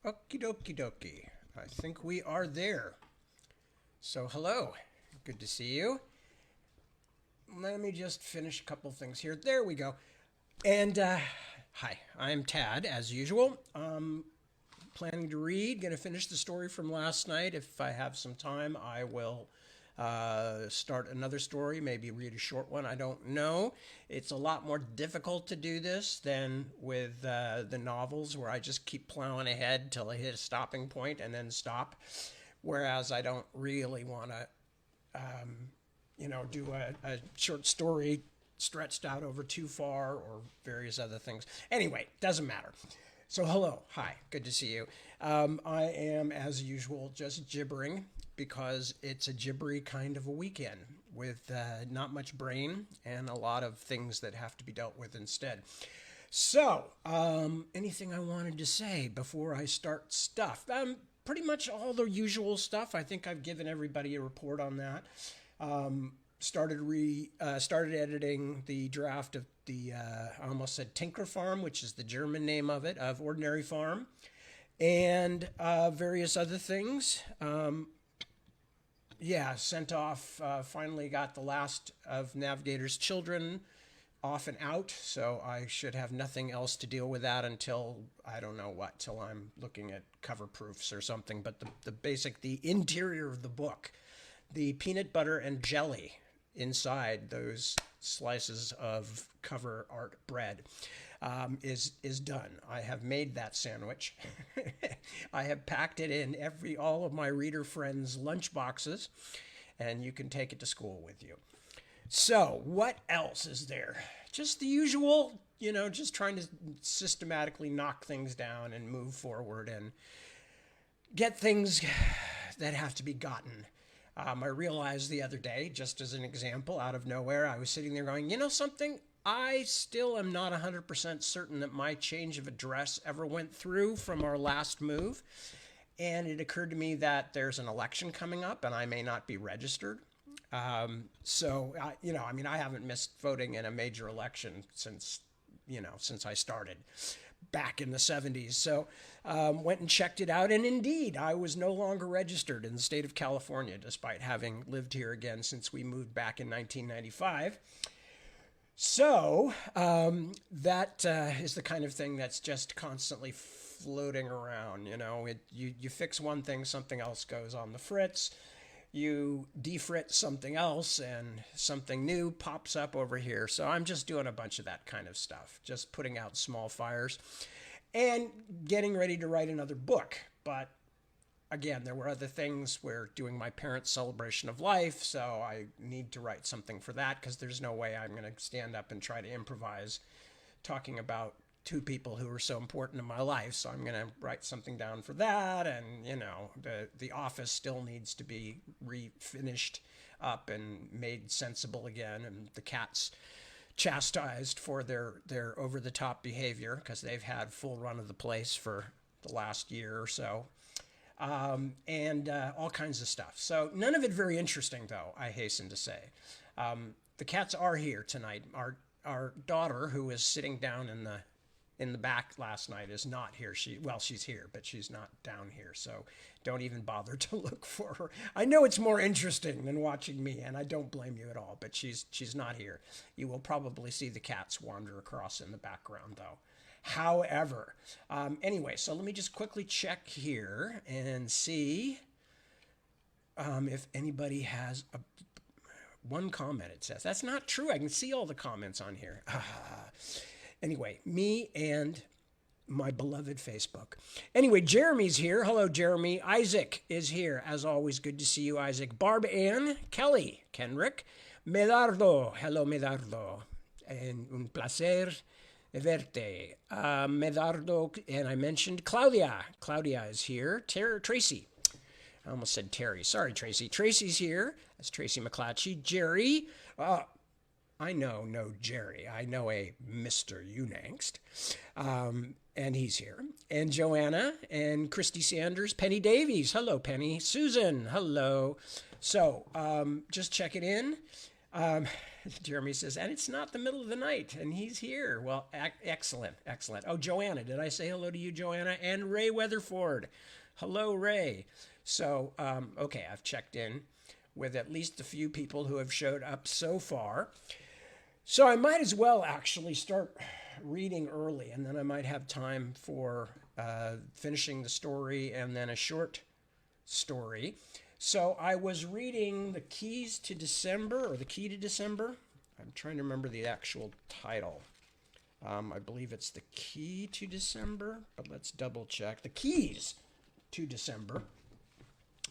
Okie dokie dokie. I think we are there. So, hello. Good to see you. Let me just finish a couple things here. There we go. And, hi, I'm Tad, as usual. Planning to read. Going to finish the story from last night. If I have some time, I will start another story, maybe read a short one. I don't know. It's a lot more difficult to do this than with the novels where I just keep plowing ahead till I hit a stopping point and then stop. Whereas I don't really want to, do a short story stretched out over too far or various other things. Anyway, doesn't matter. So, hello. Hi. Good to see you. I am, as usual, just gibbering because it's a gibbery kind of a weekend with not much brain and a lot of things that have to be dealt with instead. So, anything I wanted to say before I start stuff? Pretty much all the usual stuff. I think I've given everybody a report on that. Started editing the draft of the I almost said Tinker Farm, which is the German name of it, of Ordinary Farm, and various other things. Sent off. Finally got the last of Navigator's children off and out, so I should have nothing else to deal with that until I don't know what, till I'm looking at cover proofs or something. But the interior of the book, the peanut butter and jelly inside those slices of cover art bread is done. I have made that sandwich. I have packed it in all of my reader friends' lunch boxes, and you can take it to school with you. So, what else is there? Just the usual, just trying to systematically knock things down and move forward and get things that have to be gotten. I realized the other day, just as an example, out of nowhere, I was sitting there going, something? I still am not 100% certain that my change of address ever went through from our last move. And it occurred to me that there's an election coming up and I may not be registered. I haven't missed voting in a major election since I started back in the 70s. So went and checked it out. And indeed, I was no longer registered in the state of California, despite having lived here again since we moved back in 1995. So that is the kind of thing that's just constantly floating around. You fix one thing, something else goes on the fritz. You defrit something else and something new pops up over here. So I'm just doing a bunch of that kind of stuff, just putting out small fires and getting ready to write another book. But again, there were other things. We're doing my parents' celebration of life, so I need to write something for that because there's no way I'm going to stand up and try to improvise talking about two people who are so important in my life. So I'm going to write something down for that. And, the office still needs to be refinished up and made sensible again. And the cats chastised for their over-the-top behavior because they've had full run of the place for the last year or so. And all kinds of stuff. So none of it very interesting, though, I hasten to say. The cats are here tonight. Our daughter, who was sitting down in the back last night, is not here. She's here, but she's not down here. So don't even bother to look for her. I know it's more interesting than watching me, and I don't blame you at all, but she's not here. You will probably see the cats wander across in the background, though. However, anyway, so let me just quickly check here and see if anybody has one comment. It says that's not true. I can see all the comments on here. Anyway, me and my beloved Facebook. Anyway, Jeremy's here. Hello, Jeremy. Isaac is here. As always, good to see you, Isaac. Barb Ann, Kelly, Kenrick, Medardo. Hello, Medardo. And un placer verte. Medardo, and I mentioned Claudia. Claudia is here. Tracy. I almost said Terry. Sorry, Tracy. Tracy's here. That's Tracy McClatchy. Jerry. I know no Jerry. I know a Mr. Unangst. And he's here. And Joanna and Christy Sanders. Penny Davies. Hello, Penny. Susan. Hello. So, just checking in. Um, Jeremy says, and it's not the middle of the night, and he's here. Well, excellent, excellent. Oh, Joanna, did I say hello to you, Joanna? And Ray Weatherford. Hello, Ray. So, okay, I've checked in with at least a few people who have showed up so far. So I might as well actually start reading early, and then I might have time for finishing the story and then a short story. So I was reading The Keys to December, or The Key to December. I'm trying to remember the actual title. I believe it's The Key to December, but let's double check. The Keys to December.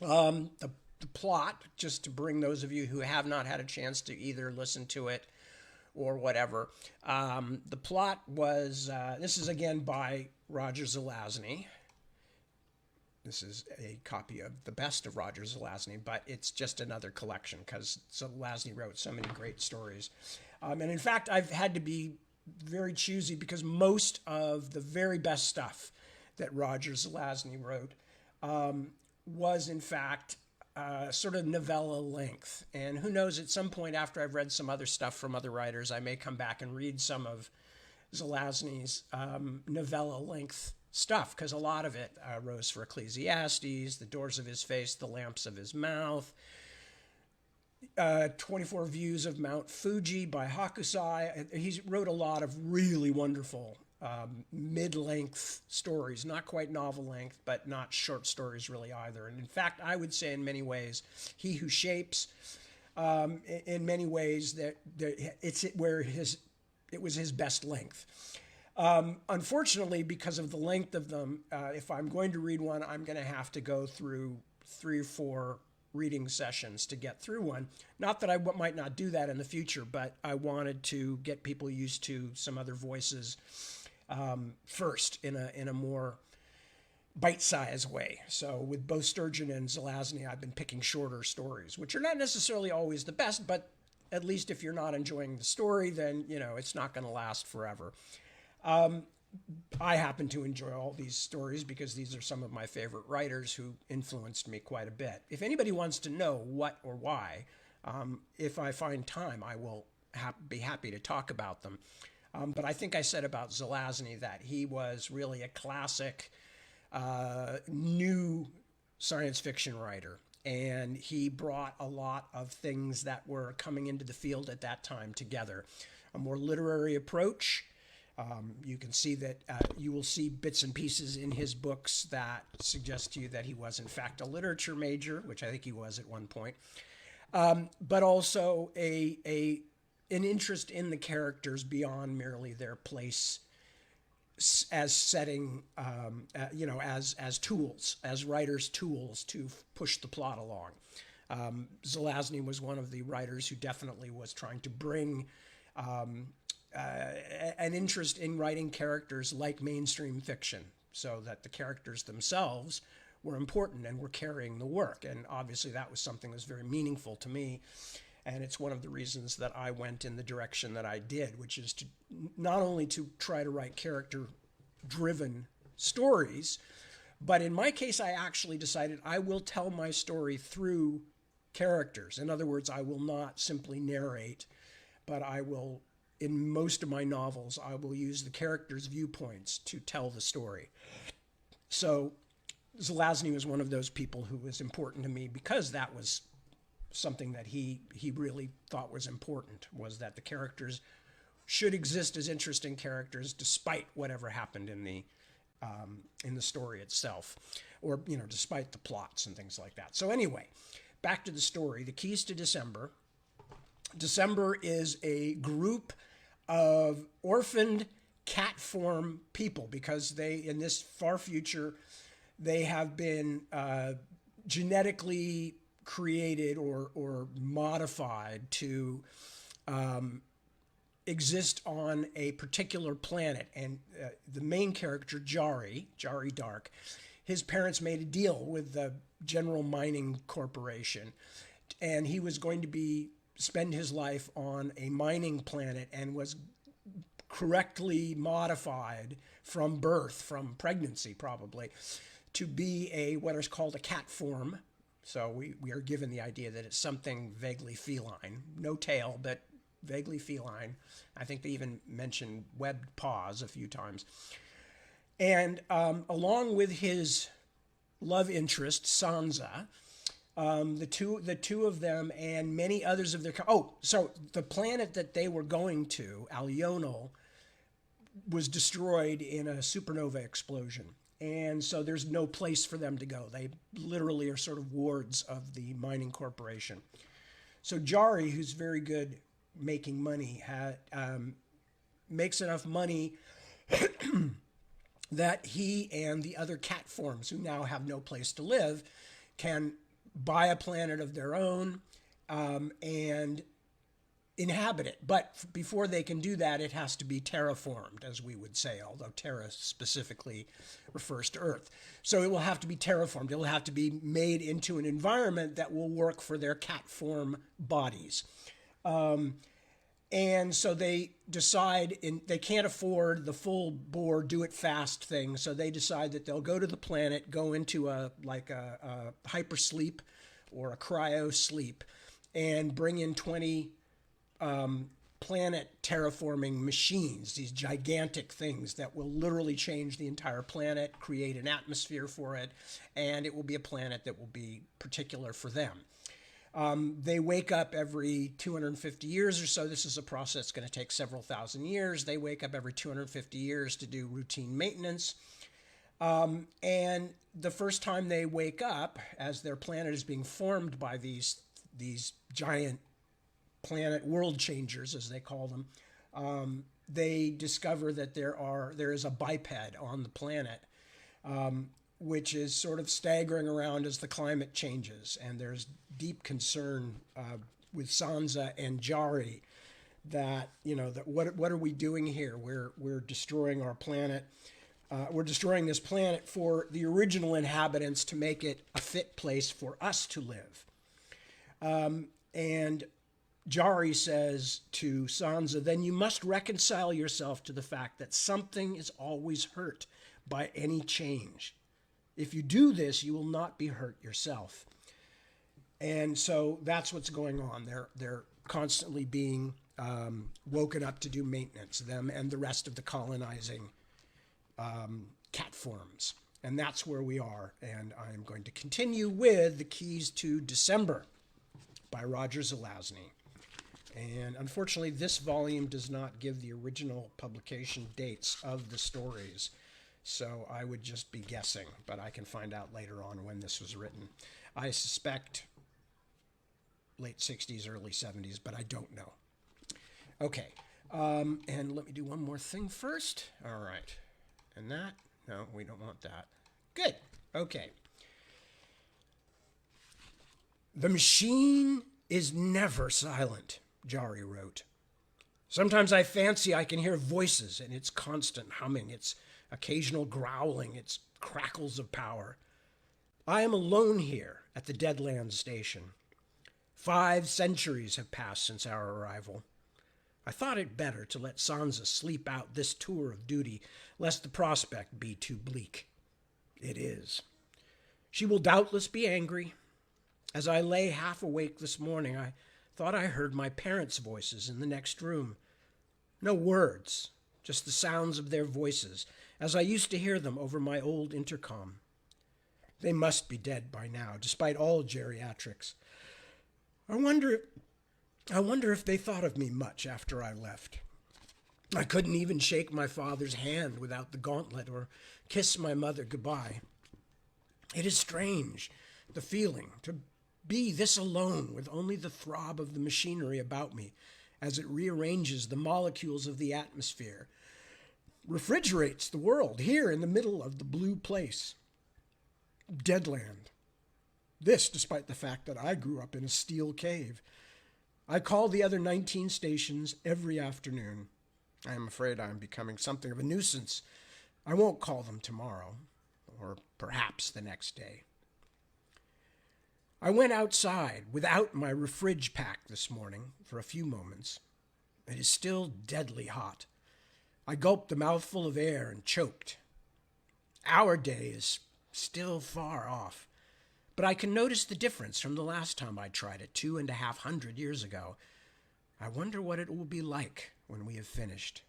The plot, just to bring those of you who have not had a chance to either listen to it or whatever. The plot was, this is again by Roger Zelazny. This is a copy of the best of Roger Zelazny, but it's just another collection because Zelazny wrote so many great stories. And in fact, I've had to be very choosy because most of the very best stuff that Roger Zelazny wrote was in fact sort of novella length. And who knows, at some point after I've read some other stuff from other writers, I may come back and read some of Zelazny's novella length stuff, because a lot of it Rose for Ecclesiastes, The Doors of His Face, The Lamps of His Mouth, 24 Views of Mount Fuji by Hakusai. He wrote a lot of really wonderful mid-length stories, not quite novel length, but not short stories really either. And in fact, I would say in many ways, He Who Shapes, in many ways, that it's where it was his best length. Unfortunately, because of the length of them, if I'm going to read one, I'm going to have to go through 3 or 4 reading sessions to get through one. Not that I might not do that in the future, but I wanted to get people used to some other voices first in a more bite-sized way. So with both Sturgeon and Zelazny, I've been picking shorter stories, which are not necessarily always the best, but at least if you're not enjoying the story, then, it's not going to last forever. I happen to enjoy all these stories because these are some of my favorite writers who influenced me quite a bit. If anybody wants to know what or why, if I find time, I will be happy to talk about them. But I think I said about Zelazny that he was really a classic new science fiction writer. And he brought a lot of things that were coming into the field at that time together. A more literary approach. You can see that you will see bits and pieces in his books that suggest to you that he was in fact a literature major, which I think he was at one point, but also an interest in the characters beyond merely their place as setting, as tools, as writers' tools to push the plot along. Zelazny was one of the writers who definitely was trying to bring an interest in writing characters like mainstream fiction, so that the characters themselves were important and were carrying the work. And obviously that was something that was very meaningful to me. And it's one of the reasons that I went in the direction that I did, which is to not only to try to write character-driven stories, but in my case, I actually decided I will tell my story through characters. In other words, I will not simply narrate, but I will, in most of my novels, I will use the characters' viewpoints to tell the story. So Zelazny was one of those people who was important to me because that was something that he really thought was important, was that the characters should exist as interesting characters despite whatever happened in the story itself, or despite the plots and things like that. So anyway, back to the story. The Keys to December. December is a group of orphaned cat form people because they, in this far future, they have been genetically created or modified to exist on a particular planet. And the main character, Jari Dark, his parents made a deal with the General Mining Corporation, and he was going to spend his life on a mining planet and was correctly modified from birth, from pregnancy probably, to be what is called a cat form, So we are given the idea that it's something vaguely feline, no tail, but vaguely feline. I think they even mentioned webbed paws a few times. And along with his love interest, Sansa, the two of them and many others of their... so the planet that they were going to, Alional, was destroyed in a supernova explosion. And so there's no place for them to go. They literally are sort of wards of the mining corporation. So Jari, who's very good making money, makes enough money that he and the other cat forms who now have no place to live can buy a planet of their own and inhabit it. But before they can do that, it has to be terraformed, as we would say, although terra specifically refers to Earth. So it will have to be terraformed. It will have to be made into an environment that will work for their cat form bodies. And so they decide they can't afford the full bore, do it fast thing. So they decide that they'll go to the planet, go into a hypersleep or a cryo sleep, and bring in 20 planet terraforming machines, these gigantic things that will literally change the entire planet, create an atmosphere for it, and it will be a planet that will be particular for them. They wake up every 250 years or so. This is a process that's going to take several thousand years. They wake up every 250 years to do routine maintenance. And the first time they wake up, as their planet is being formed by these giant planet world changers, as they call them, they discover that there is a biped on the planet, which is sort of staggering around as the climate changes. And there's deep concern with Sansa and Jari that, what are we doing here? We're destroying our planet. We're destroying this planet for the original inhabitants to make it a fit place for us to live. And Jari says to Sansa, then you must reconcile yourself to the fact that something is always hurt by any change. If you do this, you will not be hurt yourself. And so that's what's going on. They're constantly being woken up to do maintenance, them and the rest of the colonizing cat forms. And that's where we are. And I'm going to continue with The Keys to December by Roger Zelazny. And unfortunately, this volume does not give the original publication dates of the stories. So I would just be guessing, but I can find out later on when this was written. I suspect late 60s, early 70s, but I don't know. Okay, and let me do one more thing first. All right, and that, no, we don't want that. Good, okay. The machine is never silent, Jari wrote. Sometimes I fancy I can hear voices and its constant humming, its occasional growling, its crackles of power. I am alone here at the Deadlands station. 5 centuries have passed since our arrival. I thought it better to let Sansa sleep out this tour of duty, lest the prospect be too bleak. It is. She will doubtless be angry. As I lay half awake this morning, I thought I heard my parents' voices in the next room. No words, just the sounds of their voices, as I used to hear them over my old intercom. They must be dead by now, despite all geriatrics. I wonder if they thought of me much after I left. I couldn't even shake my father's hand without the gauntlet or kiss my mother goodbye. It is strange, the feeling, to be this alone with only the throb of the machinery about me as it rearranges the molecules of the atmosphere, refrigerates the world here in the middle of the blue place. Deadland. This despite the fact that I grew up in a steel cave. I call the other 19 stations every afternoon. I am afraid I am becoming something of a nuisance. I won't call them tomorrow, or perhaps the next day. I went outside without my refrig pack this morning for a few moments. It is still deadly hot. I gulped a mouthful of air and choked. Our day is still far off, but I can notice the difference from the last time I tried it 250 years ago. I wonder what it will be like when we have finished.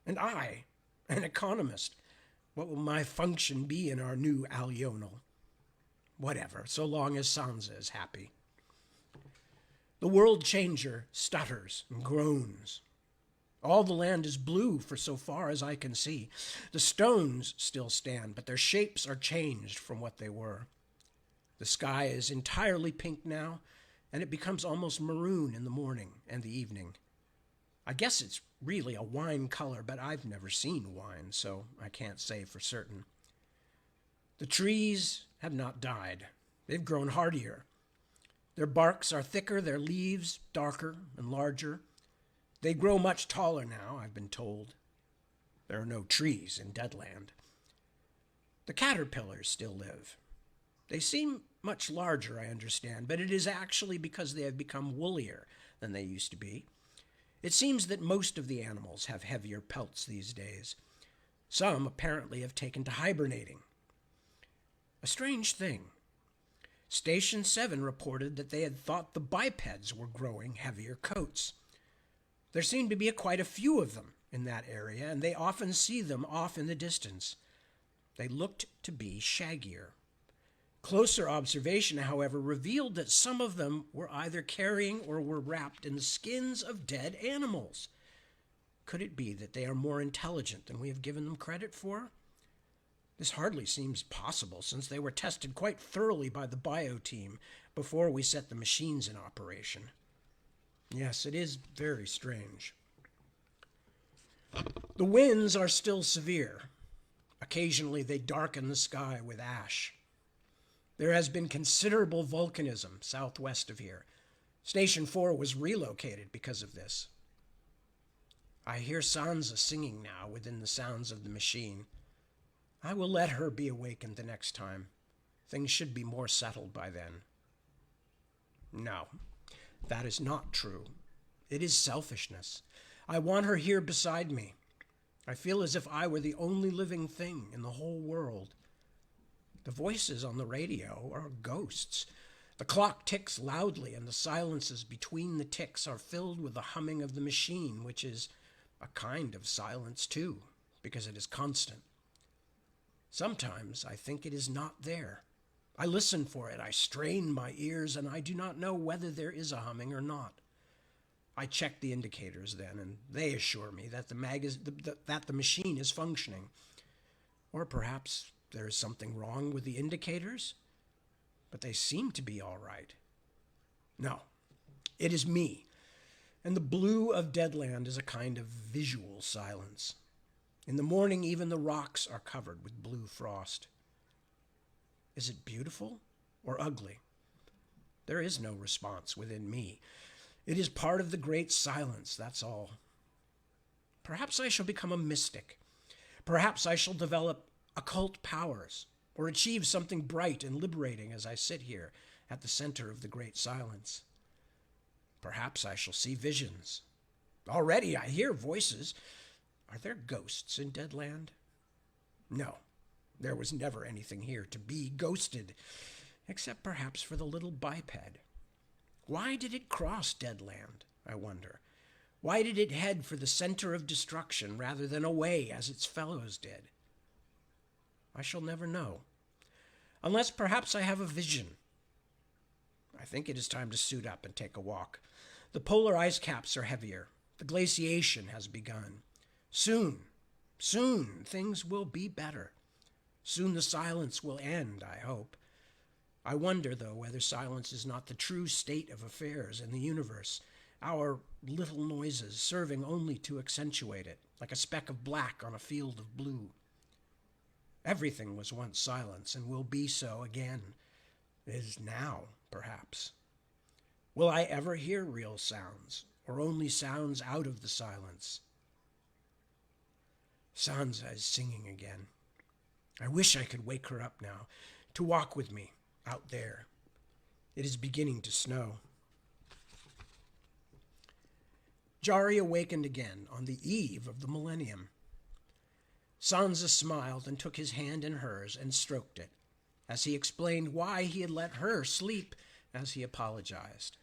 And I, an economist, what will my function be in our new allional? Whatever, so long as Sansa is happy. The world changer stutters and groans. All the land is blue for so far as I can see. The stones still stand, but their shapes are changed from what they were. The sky is entirely pink now, and it becomes almost maroon in the morning and the evening. I guess it's really a wine color, but I've never seen wine, so I can't say for certain. The trees have not died. They've grown hardier. Their barks are thicker, their leaves darker and larger. They grow much taller now, I've been told. There are no trees in Deadland. The caterpillars still live. They seem much larger, I understand, but it is actually because they have become woollier than they used to be. It seems that most of the animals have heavier pelts these days. Some apparently have taken to hibernating. A strange thing. Station 7 reported that they had thought the bipeds were growing heavier coats. There seem to be quite a few of them in that area, and they often see them off in the distance. They looked to be shaggier. Closer observation, however, revealed that some of them were either carrying or were wrapped in the skins of dead animals. Could it be that they are more intelligent than we have given them credit for? This hardly seems possible, since they were tested quite thoroughly by the bio team before we set the machines in operation. Yes, it is very strange. The winds are still severe. Occasionally they darken the sky with ash. There has been considerable volcanism southwest of here. Station 4 was relocated because of this. I hear Sansa singing now within the sounds of the machine. I will let her be awakened the next time. Things should be more settled by then. No, that is not true. It is selfishness. I want her here beside me. I feel as if I were the only living thing in the whole world. The voices on the radio are ghosts. The clock ticks loudly, and the silences between the ticks are filled with the humming of the machine, which is a kind of silence too, because it is constant. Sometimes I think it is not there. I listen for it, I strain my ears, and I do not know whether there is a humming or not. I check the indicators then, and they assure me that the machine is functioning. Or perhaps there is something wrong with the indicators, but they seem to be all right. No, it is me, and the blue of Deadland is a kind of visual silence. In the morning, even the rocks are covered with blue frost. Is it beautiful or ugly? There is no response within me. It is part of the great silence, that's all. Perhaps I shall become a mystic. Perhaps I shall develop occult powers, or achieve something bright and liberating as I sit here at the center of the great silence. Perhaps I shall see visions. Already I hear voices. Are there ghosts in Deadland? No, there was never anything here to be ghosted, except perhaps for the little biped. Why did it cross Deadland, I wonder? Why did it head for the center of destruction rather than away as its fellows did? I shall never know, unless perhaps I have a vision. I think it is time to suit up and take a walk. The polar ice caps are heavier. The glaciation has begun. Soon, things will be better. Soon the silence will end, I hope. I wonder, though, whether silence is not the true state of affairs in the universe, our little noises serving only to accentuate it, like a speck of black on a field of blue. Everything was once silence and will be so again. Is now, perhaps. Will I ever hear real sounds, or only sounds out of the silence? Sansa is singing again. I wish I could wake her up now, to walk with me out there. It is beginning to snow. Jari awakened again on the eve of the millennium. Sansa smiled and took his hand in hers and stroked it. as he explained why he had let her sleep as he apologized.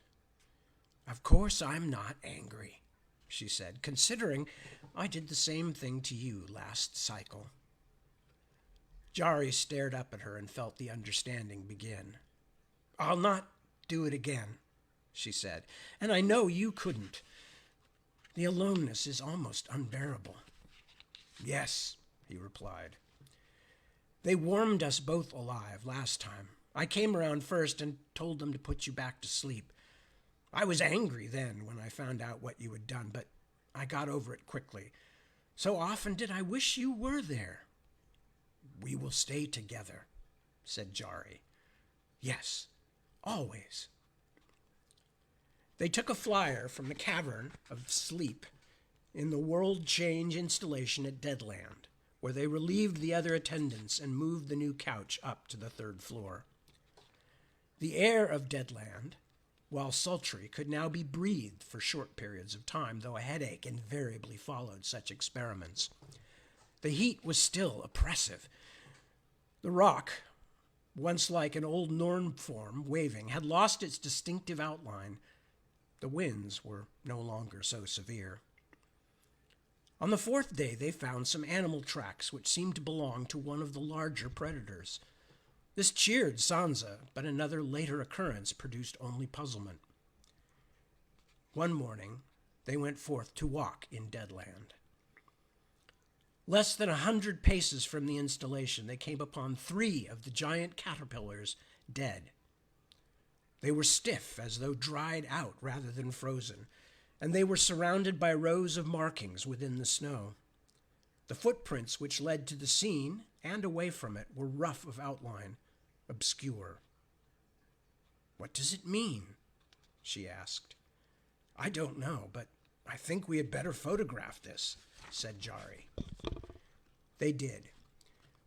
"Of course I'm not angry," she said, "considering I did the same thing to you last cycle." Jari stared up at her and felt the understanding begin. "I'll not do it again," she said, "and I know you couldn't. The aloneness is almost unbearable." "Yes," he replied. "They warmed us both alive last time. I came around first and told them to put you back to sleep. I was angry then when I found out what you had done, but I got over it quickly. So often did I wish you were there." "We will stay together," said Jari. "Yes, always." They took a flyer from the cavern of sleep in the World Change installation at Deadland, where they relieved the other attendants and moved the new couch up to the 3rd floor. The air of Deadland, while sultry, could now be breathed for short periods of time, though a headache invariably followed such experiments. The heat was still oppressive. The rock, once like an old norm form waving, had lost its distinctive outline. The winds were no longer so severe. On the 4th day, they found some animal tracks which seemed to belong to one of the larger predators. This cheered Sansa, but another later occurrence produced only puzzlement. One morning, they went forth to walk in Deadland. Less than 100 paces from the installation, they came upon 3 of the giant caterpillars dead. They were stiff, as though dried out rather than frozen, and they were surrounded by rows of markings within the snow. The footprints which led to the scene and away from it were rough of outline, obscure. "What does it mean?" she asked. "I don't know, but I think we had better photograph this," said Jari. They did.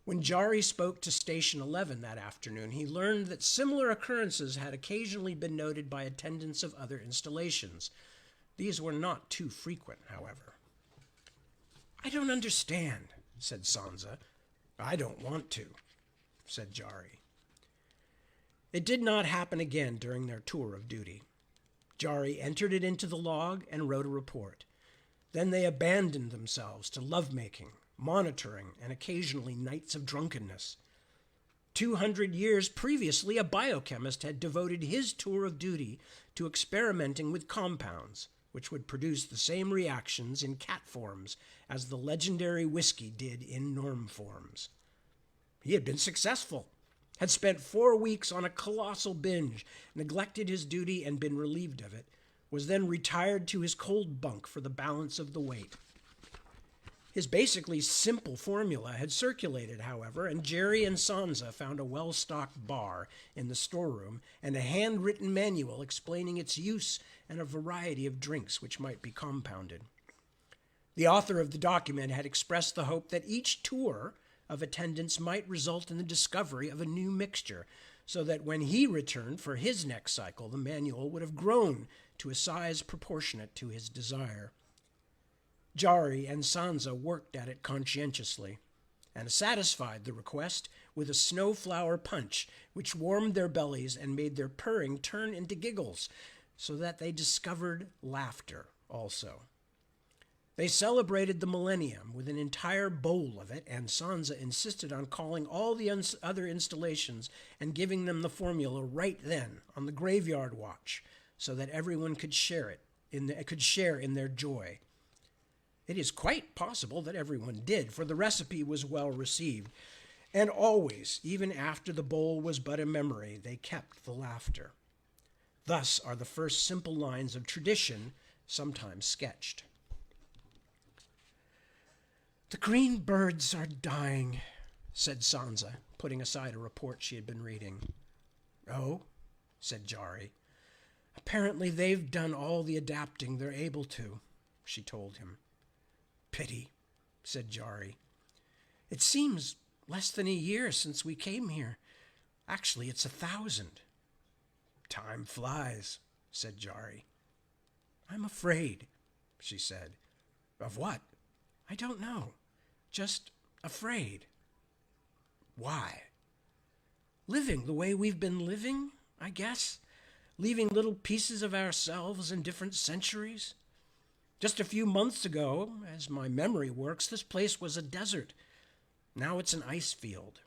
When Jari spoke to Station 11 that afternoon, he learned that similar occurrences had occasionally been noted by attendants of other installations. These were not too frequent, however. "I don't understand," said Sansa. "I don't want to," said Jari. It did not happen again during their tour of duty. Jari entered it into the log and wrote a report. Then they abandoned themselves to lovemaking, monitoring, and occasionally nights of drunkenness. 200 years previously, a biochemist had devoted his tour of duty to experimenting with compounds, which would produce the same reactions in cat forms as the legendary whiskey did in norm forms. He had been successful, had spent 4 weeks on a colossal binge, neglected his duty and been relieved of it, was then retired to his cold bunk for the balance of the weight. His basically simple formula had circulated, however, and Jerry and Sansa found a well-stocked bar in the storeroom and a handwritten manual explaining its use and a variety of drinks which might be compounded. The author of the document had expressed the hope that each tour of attendance might result in the discovery of a new mixture, so that when he returned for his next cycle, the manual would have grown to a size proportionate to his desire. Jari and Sansa worked at it conscientiously, and satisfied the request with a snowflower punch, which warmed their bellies and made their purring turn into giggles, so that they discovered laughter also. They celebrated the millennium with an entire bowl of it, and Sansa insisted on calling all the other installations and giving them the formula right then on the graveyard watch, so that everyone could share in their joy. It is quite possible that everyone did, for the recipe was well received, and always, even after the bowl was but a memory, they kept the laughter. Thus are the first simple lines of tradition sometimes sketched. "The green birds are dying," said Sansa, putting aside a report she had been reading. "Oh?" said Jari. "Apparently they've done all the adapting they're able to," she told him. "Pity," said Jari. "It seems less than a year since we came here. Actually, it's 1,000. "Time flies," said Jari. "I'm afraid," she said. "Of what?" "I don't know. Just afraid." "Why?" living the way we've been living, I guess, leaving little pieces of ourselves in different centuries. Just a few months ago, as my memory works, this place was a desert. Now it's an ice field.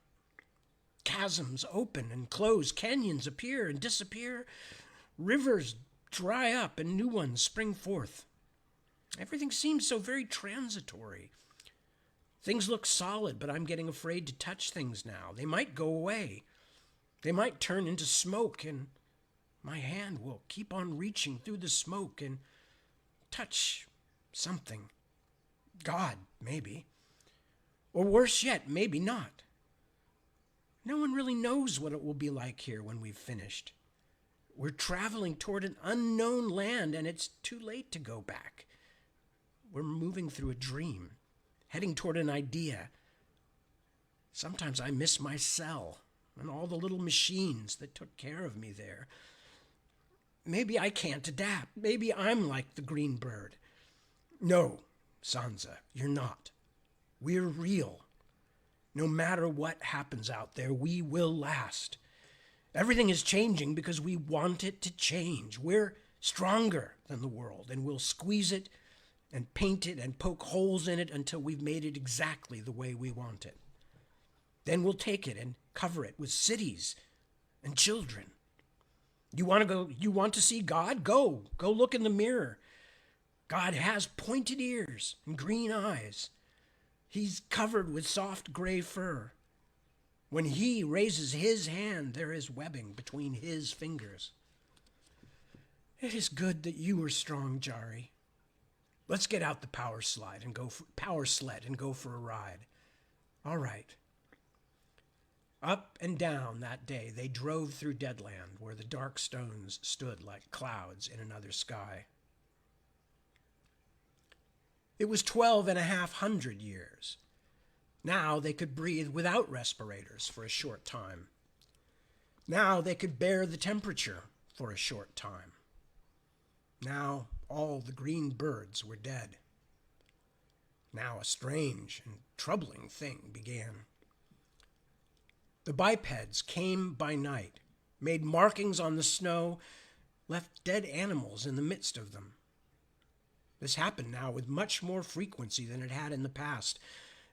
Chasms open and close, canyons appear and disappear, rivers dry up and new ones spring forth. Everything seems so very transitory. Things look solid, but I'm getting afraid to touch things now. They might go away. They might turn into smoke, and my hand will keep on reaching through the smoke and touch something. God, maybe. Or worse yet, maybe not. No one really knows what it will be like here when we've finished. We're traveling toward an unknown land, and it's too late to go back. We're moving through a dream, heading toward an idea. Sometimes I miss my cell and all the little machines that took care of me there. Maybe I can't adapt. Maybe I'm like the green bird. No, Sansa, you're not. We're real. No matter what happens out there, we will last. Everything is changing because we want it to change. We're stronger than the world, and we'll squeeze it and paint it and poke holes in it until we've made it exactly the way we want it. Then we'll take it and cover it with cities and children. You want to see God? Go look in the mirror. God has pointed ears and green eyes. He's covered with soft gray fur. When he raises his hand, there is webbing between his fingers. It is good that you are strong, Jari. Let's get out the power sled and go for a ride. All right. Up and down that day, they drove through Deadland, where the dark stones stood like clouds in another sky. It was 12,500 years. Now they could breathe without respirators for a short time. Now they could bear the temperature for a short time. Now all the green birds were dead. Now a strange and troubling thing began. The bipeds came by night, made markings on the snow, left dead animals in the midst of them. This happened now with much more frequency than it had in the past.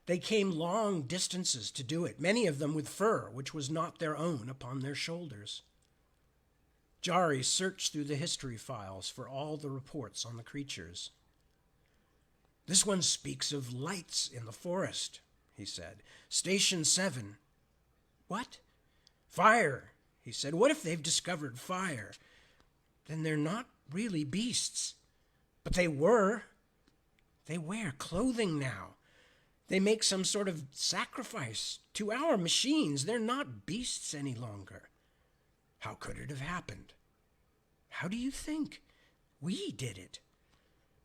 They came long distances to do it, many of them with fur, which was not their own, upon their shoulders. Jari searched through the history files for all the reports on the creatures. This one speaks of lights in the forest, he said. Station 7. What? Fire, he said. What if they've discovered fire? Then they're not really beasts. But they were. They wear clothing now. They make some sort of sacrifice to our machines. They're not beasts any longer. How could it have happened? How do you think? We did it.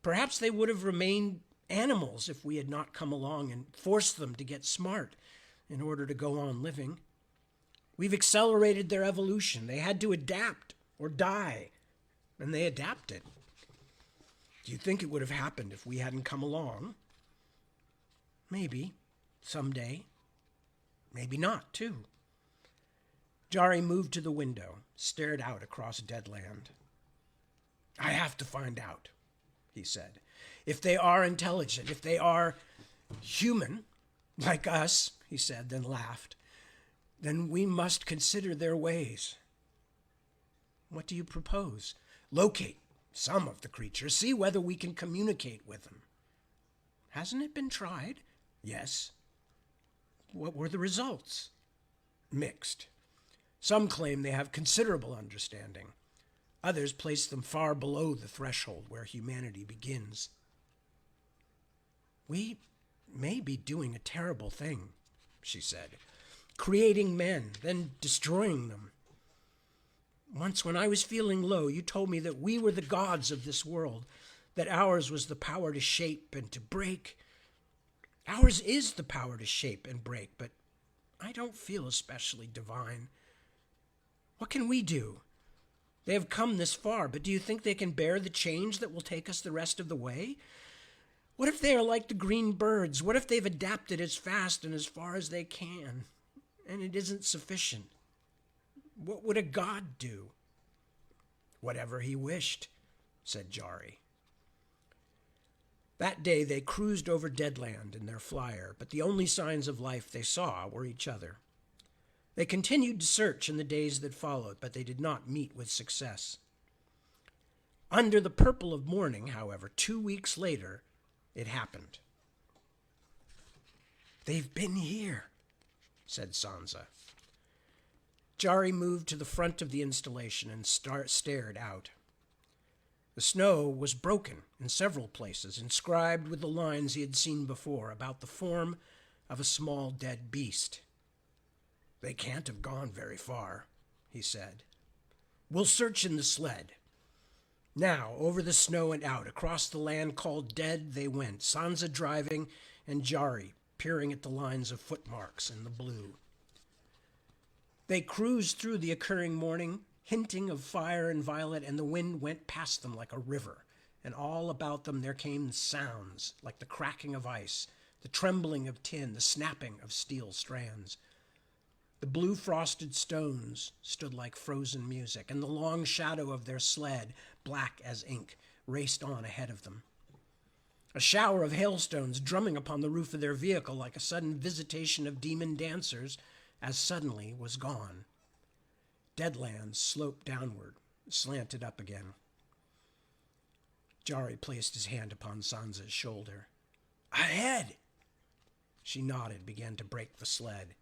Perhaps they would have remained animals if we had not come along and forced them to get smart in order to go on living. We've accelerated their evolution. They had to adapt or die, and they adapted. Do you think it would have happened if we hadn't come along? Maybe, someday. Maybe not, too. Jari moved to the window, stared out across Deadland. I have to find out, he said. If they are intelligent, if they are human, like us, he said, then laughed, then we must consider their ways. What do you propose? Locate some of the creatures, see whether we can communicate with them. Hasn't it been tried? Yes. What were the results? Mixed. Some claim they have considerable understanding. Others place them far below the threshold where humanity begins. We may be doing a terrible thing, she said. Creating men, then destroying them. Once when I was feeling low, you told me that we were the gods of this world, that ours was the power to shape and to break. Ours is the power to shape and break, but I don't feel especially divine. What can we do? They have come this far, but do you think they can bear the change that will take us the rest of the way? What if they are like the green birds? What if they've adapted as fast and as far as they can, and it isn't sufficient? What would a god do? Whatever he wished, said Jari. That day they cruised over Deadland in their flyer, but the only signs of life they saw were each other. They continued to search in the days that followed, but they did not meet with success. Under the purple of morning, however, 2 weeks later, it happened. They've been here, said Sansa. Jari moved to the front of the installation and stared out. The snow was broken in several places, inscribed with the lines he had seen before about the form of a small dead beast. They can't have gone very far, he said. We'll search in the sled. Now, over the snow and out, across the land called Dead, they went, Sansa driving and Jari peering at the lines of footmarks in the blue. They cruised through the occurring morning, hinting of fire and violet, and the wind went past them like a river, and all about them there came sounds like the cracking of ice, the trembling of tin, the snapping of steel strands. The blue frosted stones stood like frozen music, and the long shadow of their sled, black as ink, raced on ahead of them. A shower of hailstones drumming upon the roof of their vehicle like a sudden visitation of demon dancers, as suddenly was gone. Deadlands sloped downward, slanted up again. Jari placed his hand upon Sansa's shoulder. Ahead! She nodded, began to brake the sled.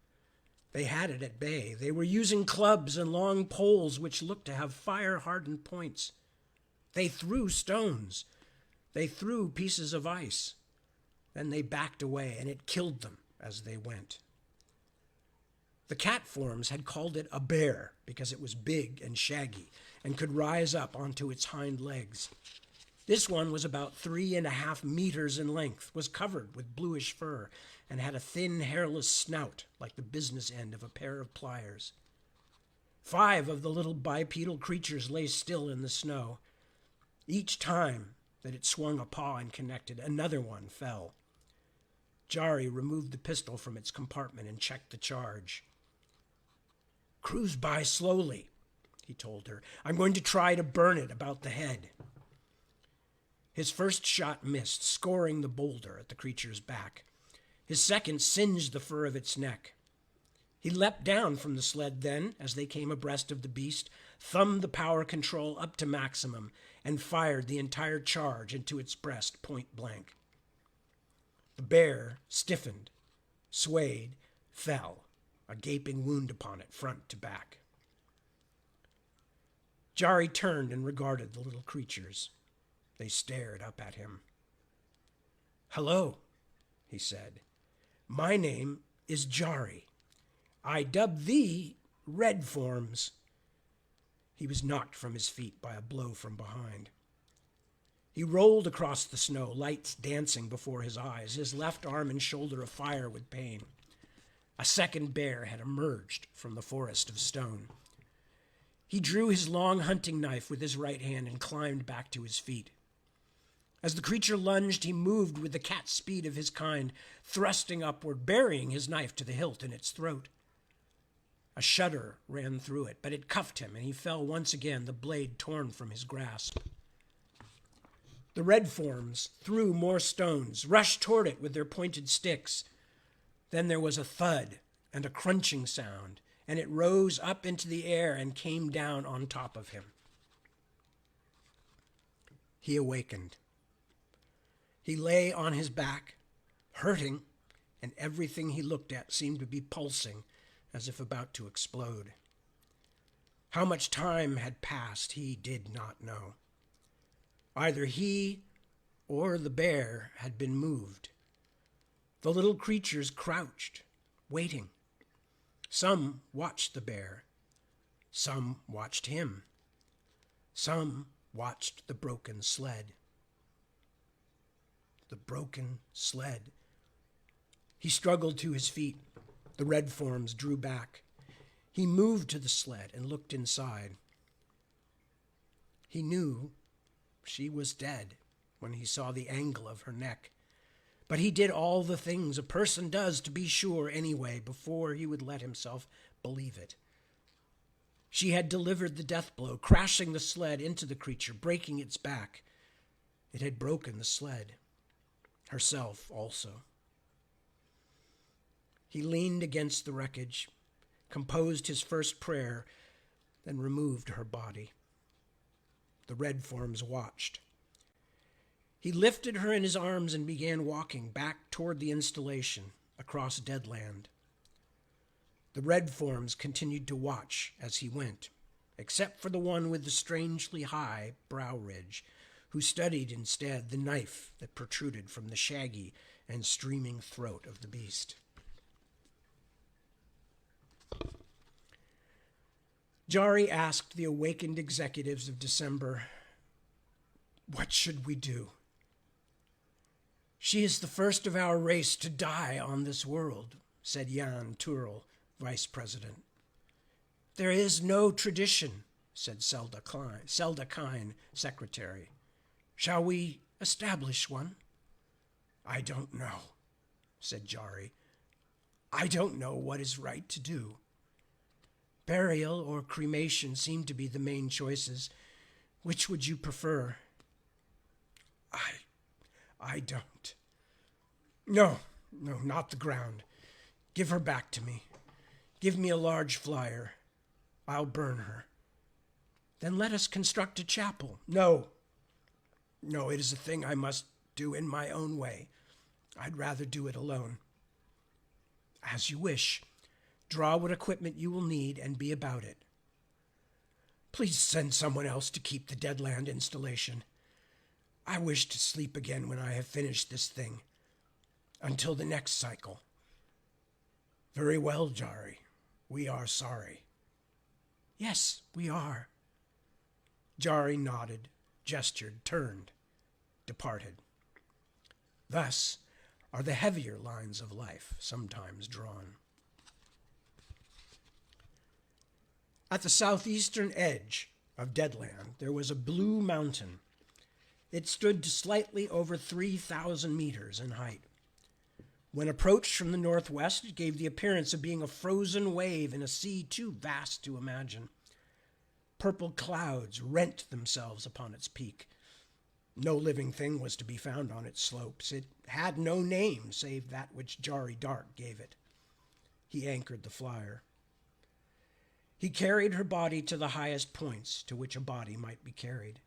They had it at bay. They were using clubs and long poles which looked to have fire-hardened points. They threw stones. They threw pieces of ice. Then they backed away, and it killed them as they went. The cat forms had called it a bear because it was big and shaggy and could rise up onto its hind legs. This one was about 3.5 meters in length, was covered with bluish fur, and had a thin, hairless snout like the business end of a pair of pliers. 5 of the little bipedal creatures lay still in the snow. Each time that it swung a paw and connected, another one fell. Jari removed the pistol from its compartment and checked the charge. Cruise by slowly, he told her. I'm going to try to burn it about the head. His first shot missed, scoring the boulder at the creature's back. His second singed the fur of its neck. He leapt down from the sled then, as they came abreast of the beast, thumbed the power control up to maximum, and fired the entire charge into its breast point blank. The bear stiffened, swayed, fell, a gaping wound upon it, front to back. Jari turned and regarded the little creatures. They stared up at him. Hello, he said. My name is Jari. I dub thee Red Forms. He was knocked from his feet by a blow from behind. He rolled across the snow, lights dancing before his eyes, his left arm and shoulder afire with pain. A second bear had emerged from the forest of stone. He drew his long hunting knife with his right hand and climbed back to his feet. As the creature lunged, he moved with the cat speed of his kind, thrusting upward, burying his knife to the hilt in its throat. A shudder ran through it, but it cuffed him, and he fell once again, the blade torn from his grasp. The red forms threw more stones, rushed toward it with their pointed sticks. Then there was a thud and a crunching sound, and it rose up into the air and came down on top of him. He awakened. He lay on his back, hurting, and everything he looked at seemed to be pulsing as if about to explode. How much time had passed, he did not know. Either he or the bear had been moved. The little creatures crouched, waiting. Some watched the bear. Some watched him. Some watched the broken sled. The broken sled. He struggled to his feet. The red forms drew back. He moved to the sled and looked inside. He knew she was dead when he saw the angle of her neck. But he did all the things a person does to be sure anyway before he would let himself believe it. She had delivered the death blow, crashing the sled into the creature, breaking its back. It had broken the sled, herself also. He leaned against the wreckage, composed his first prayer, then removed her body. The red forms watched. He lifted her in his arms and began walking back toward the installation across dead land. The red forms continued to watch as he went, except for the one with the strangely high brow ridge, who studied instead the knife that protruded from the shaggy and streaming throat of the beast. Jari asked the awakened executives of Dezember, "What should we do? She is the first of our race to die on this world," said Jan Turel, vice president. "There is no tradition," said Zelda Kine, secretary. "Shall we establish one?" "I don't know," said Jari. "I don't know what is right to do. Burial or cremation seem to be the main choices. Which would you prefer?" I don't. No, not the ground. Give her back to me. Give me a large flyer. I'll burn her. Then let us construct a chapel. No, it is a thing I must do in my own way. I'd rather do it alone. As you wish. Draw what equipment you will need and be about it. Please send someone else to keep the Deadland installation. I wish to sleep again when I have finished this thing. Until the next cycle. Very well, Jari. We are sorry. Yes, we are. Jari nodded, gestured, turned, departed. Thus are the heavier lines of life sometimes drawn. At the southeastern edge of Deadland, there was a blue mountain. It stood to slightly over 3,000 meters in height. When approached from the northwest, it gave the appearance of being a frozen wave in a sea too vast to imagine. Purple clouds rent themselves upon its peak. No living thing was to be found on its slopes. It had no name save that which Jari Dark gave it. He anchored the flyer. He carried her body to the highest points to which a body might be carried.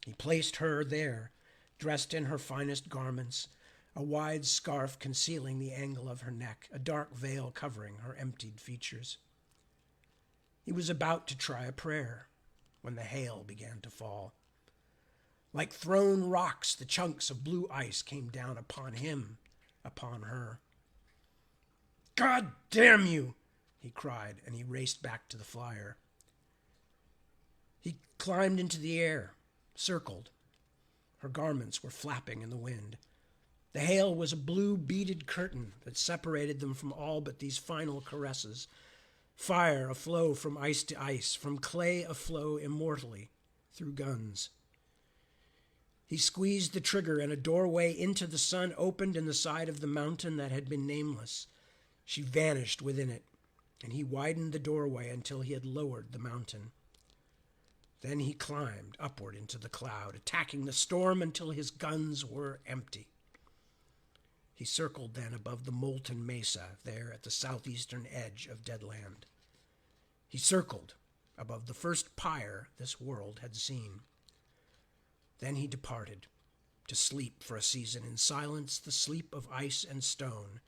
He placed her there, dressed in her finest garments, a wide scarf concealing the angle of her neck, a dark veil covering her emptied features. He was about to try a prayer when the hail began to fall. Like thrown rocks, the chunks of blue ice came down upon him, upon her. "God damn you!" he cried, and he raced back to the flyer. He climbed into the air, circled. Her garments were flapping in the wind. The hail was a blue beaded curtain that separated them from all but these final caresses. Fire aflow from ice to ice, from clay aflow immortally through guns. He squeezed the trigger, and a doorway into the sun opened in the side of the mountain that had been nameless. She vanished within it, and he widened the doorway until he had lowered the mountain. Then he climbed upward into the cloud, attacking the storm until his guns were empty. He circled then above the molten mesa there at the southeastern edge of Deadland. He circled above the first pyre this world had seen. Then he departed, to sleep for a season in silence, the sleep of ice and stone,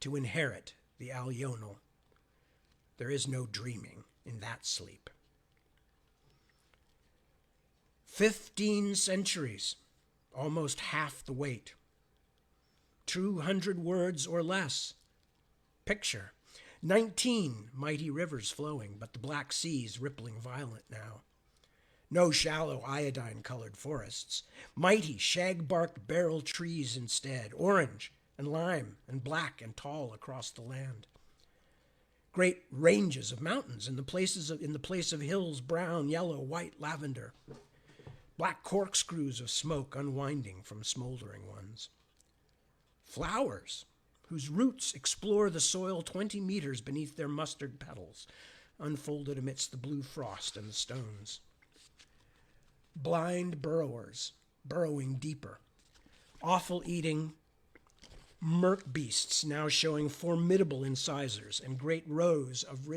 to inherit the Alional. There is no dreaming in that sleep. 15 centuries, almost half the weight. 200 words or less. Picture 19 mighty rivers flowing, but the Black Sea's rippling violent now. No shallow iodine-colored forests. Mighty shag-barked barrel trees instead, orange and lime and black and tall across the land. Great ranges of mountains in the place of hills, brown, yellow, white, lavender. Black corkscrews of smoke unwinding from smoldering ones. Flowers whose roots explore the soil 20 meters beneath their mustard petals. unfolded amidst the blue frost and the stones. Blind burrowers, burrowing deeper. Offal-eating murk beasts now showing formidable incisors and great rows of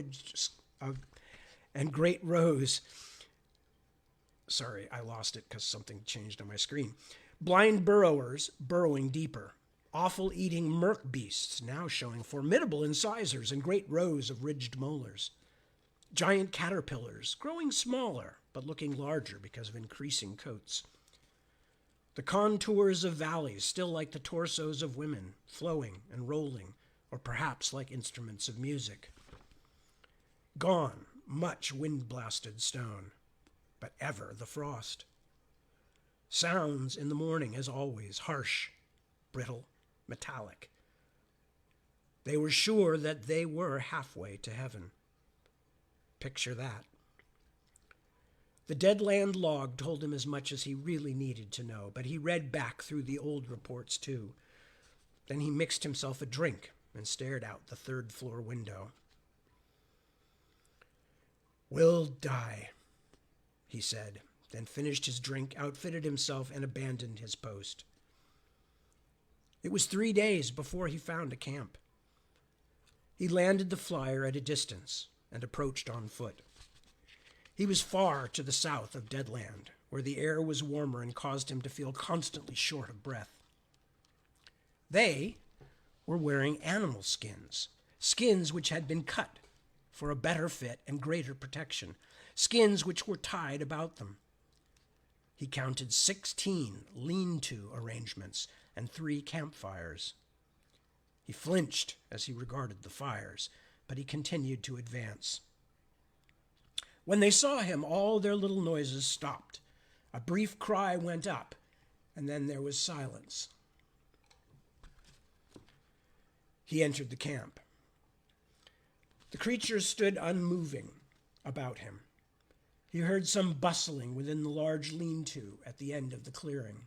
Sorry, I lost it because something changed on my screen. Blind burrowers burrowing deeper. Offal-eating murk beasts now showing formidable incisors and great rows of ridged molars. Giant caterpillars growing smaller but looking larger because of increasing coats. The contours of valleys still like the torsos of women, flowing and rolling, or perhaps like instruments of music. Gone, much wind-blasted stone, but ever the frost. Sounds in the morning, as always, harsh, brittle, metallic. They were sure that they were halfway to heaven. Picture that. The Deadland log told him as much as he really needed to know, but he read back through the old reports too. Then he mixed himself a drink and stared out the third-floor window. "We'll die," he said, then finished his drink, outfitted himself, and abandoned his post. It was 3 days before he found a camp. He landed the flyer at a distance and approached on foot. He was far to the south of Deadland, where the air was warmer and caused him to feel constantly short of breath. They were wearing animal skins, skins which had been cut for a better fit and greater protection, skins which were tied about them. He counted 16 lean-to arrangements and 3 campfires. He flinched as he regarded the fires, but he continued to advance. When they saw him, all their little noises stopped. A brief cry went up, and then there was silence. He entered the camp. The creatures stood unmoving about him. He heard some bustling within the large lean-to at the end of the clearing.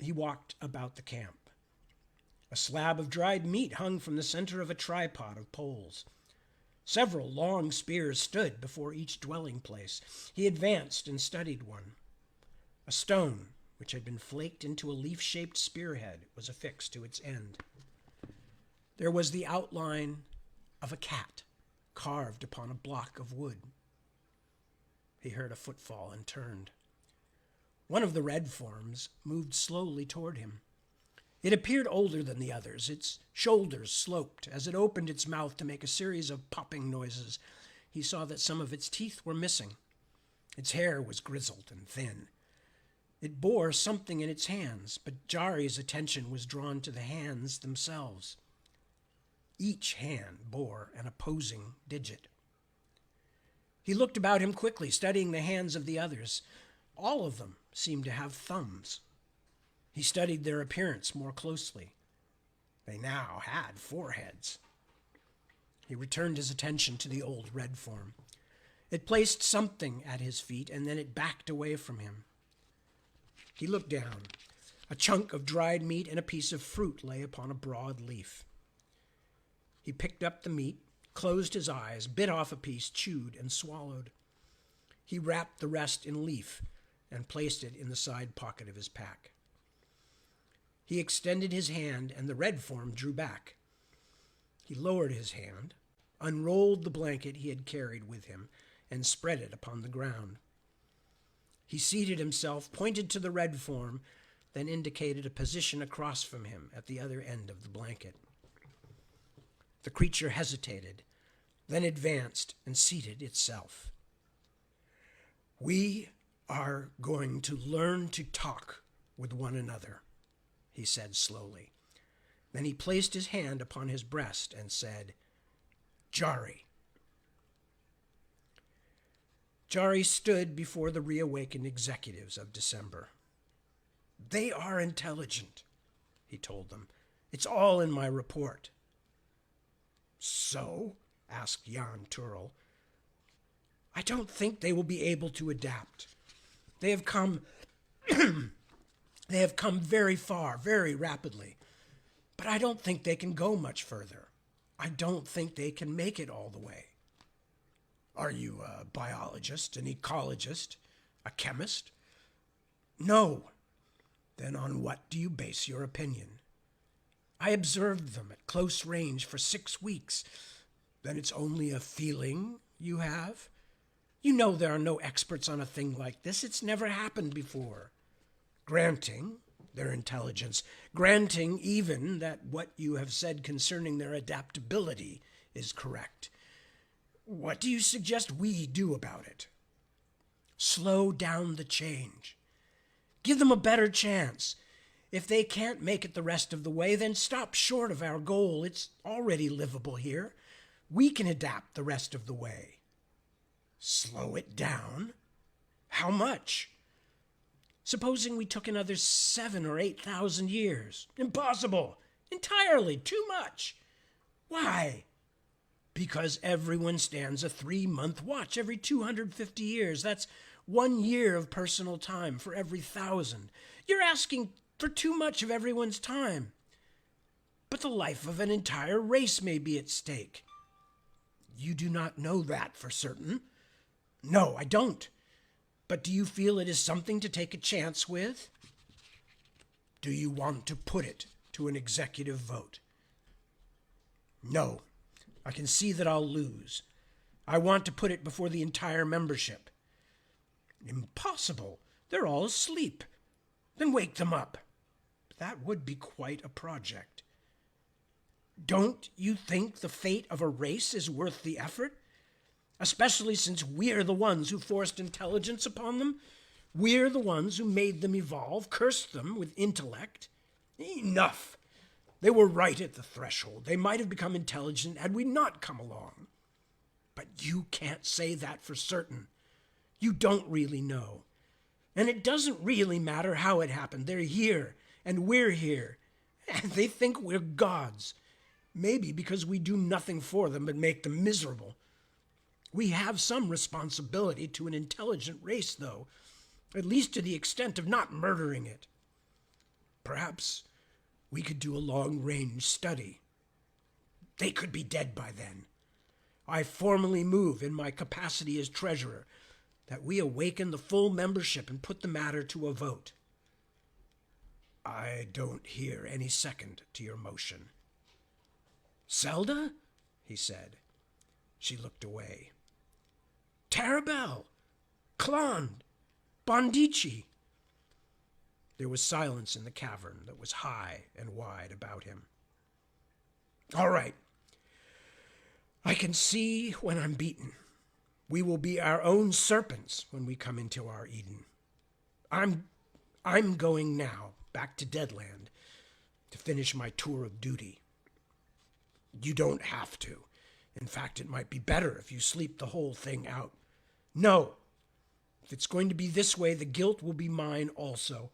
He walked about the camp. A slab of dried meat hung from the center of a tripod of poles. Several long spears stood before each dwelling place. He advanced and studied one. A stone, which had been flaked into a leaf-shaped spearhead, was affixed to its end. There was the outline of a cat carved upon a block of wood. He heard a footfall and turned. One of the red forms moved slowly toward him. It appeared older than the others. Its shoulders sloped. As it opened its mouth to make a series of popping noises, he saw that some of its teeth were missing. Its hair was grizzled and thin. It bore something in its hands, but Jari's attention was drawn to the hands themselves. Each hand bore an opposing digit. He looked about him quickly, studying the hands of the others. All of them seemed to have thumbs. He studied their appearance more closely. They now had foreheads. He returned his attention to the old red form. It placed something at his feet, and then it backed away from him. He looked down. A chunk of dried meat and a piece of fruit lay upon a broad leaf. He picked up the meat, closed his eyes, bit off a piece, chewed, and swallowed. He wrapped the rest in leaf and placed it in the side pocket of his pack. He extended his hand, and the red form drew back. He lowered his hand, unrolled the blanket he had carried with him, and spread it upon the ground. He seated himself, pointed to the red form, then indicated a position across from him at the other end of the blanket. The creature hesitated, then advanced and seated itself. "We are going to learn to talk with one another," he said slowly. Then he placed his hand upon his breast and said, "Jari." Jari stood before the reawakened executives of Dezember. "They are intelligent," he told them. "It's all in my report." "So?" asked Jan Turl. "I don't think they will be able to adapt. They have come very far, very rapidly. But I don't think they can go much further. I don't think they can make it all the way. Are you a biologist, an ecologist, a chemist? No. Then on what do you base your opinion? I observed them at close range for 6 weeks. Then it's only a feeling you have? You know there are no experts on a thing like this. It's never happened before. Granting their intelligence, granting even that what you have said concerning their adaptability is correct. What do you suggest we do about it? Slow down the change. Give them a better chance. If they can't make it the rest of the way, then stop short of our goal. It's already livable here. We can adapt the rest of the way. Slow it down? How much? Supposing we took another 7,000 or 8,000 years. Impossible. Entirely too much. Why? Because everyone stands a 3-month watch every 250 years. That's 1 year of personal time for every 1,000. You're asking for too much of everyone's time. But the life of an entire race may be at stake. You do not know that for certain. No, I don't. But do you feel it is something to take a chance with? Do you want to put it to an executive vote? No, I can see that I'll lose. I want to put it before the entire membership. Impossible. They're all asleep. Then wake them up. That would be quite a project. Don't you think the fate of a race is worth the effort? Especially since we're the ones who forced intelligence upon them. We're the ones who made them evolve, cursed them with intellect. Enough! They were right at the threshold. They might have become intelligent had we not come along. But you can't say that for certain. You don't really know. And it doesn't really matter how it happened. They're here, and we're here. And they think we're gods. Maybe because we do nothing for them but make them miserable. We have some responsibility to an intelligent race, though, at least to the extent of not murdering it. Perhaps we could do a long-range study. They could be dead by then. I formally move in my capacity as treasurer that we awaken the full membership and put the matter to a vote. I don't hear any second to your motion. Zelda? He said. She looked away. Tarabel! Klond! Bondici! There was silence in the cavern that was high and wide about him. All right. I can see when I'm beaten. We will be our own serpents when we come into our Eden. I'm going now back to Deadland to finish my tour of duty. You don't have to. In fact, it might be better if you sleep the whole thing out. No. If it's going to be this way, the guilt will be mine also.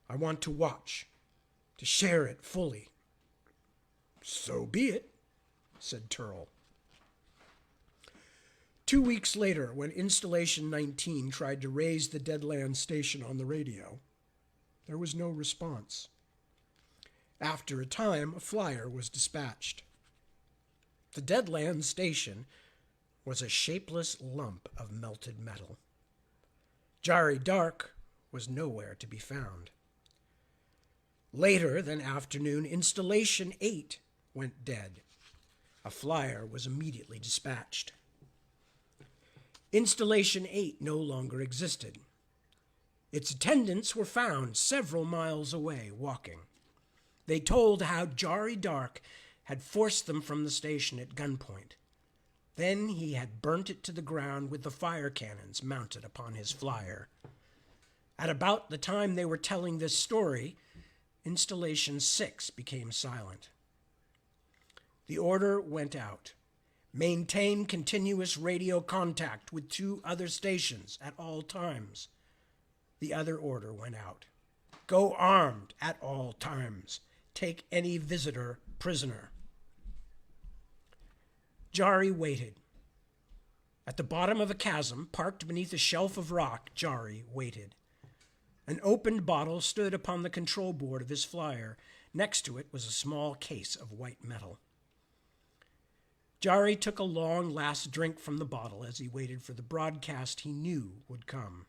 I want to watch, to share it fully. So be it, said Turl. 2 weeks later, when Installation 19 tried to raise the Deadland station on the radio, there was no response. After a time, a flyer was dispatched. The Deadland station was a shapeless lump of melted metal. Jari Dark was nowhere to be found. Later that afternoon, Installation 8 went dead. A flyer was immediately dispatched. Installation 8 no longer existed. Its attendants were found several miles away, walking. They told how Jari Dark had forced them from the station at gunpoint. Then he had burnt it to the ground with the fire cannons mounted upon his flyer. At about the time they were telling this story, Installation 6 became silent. The order went out. Maintain continuous radio contact with 2 other stations at all times. The other order went out. Go armed at all times. Take any visitor prisoner. Jari waited. At the bottom of a chasm, parked beneath a shelf of rock, Jari waited. An opened bottle stood upon the control board of his flyer. Next to it was a small case of white metal. Jari took a long last drink from the bottle as he waited for the broadcast he knew would come.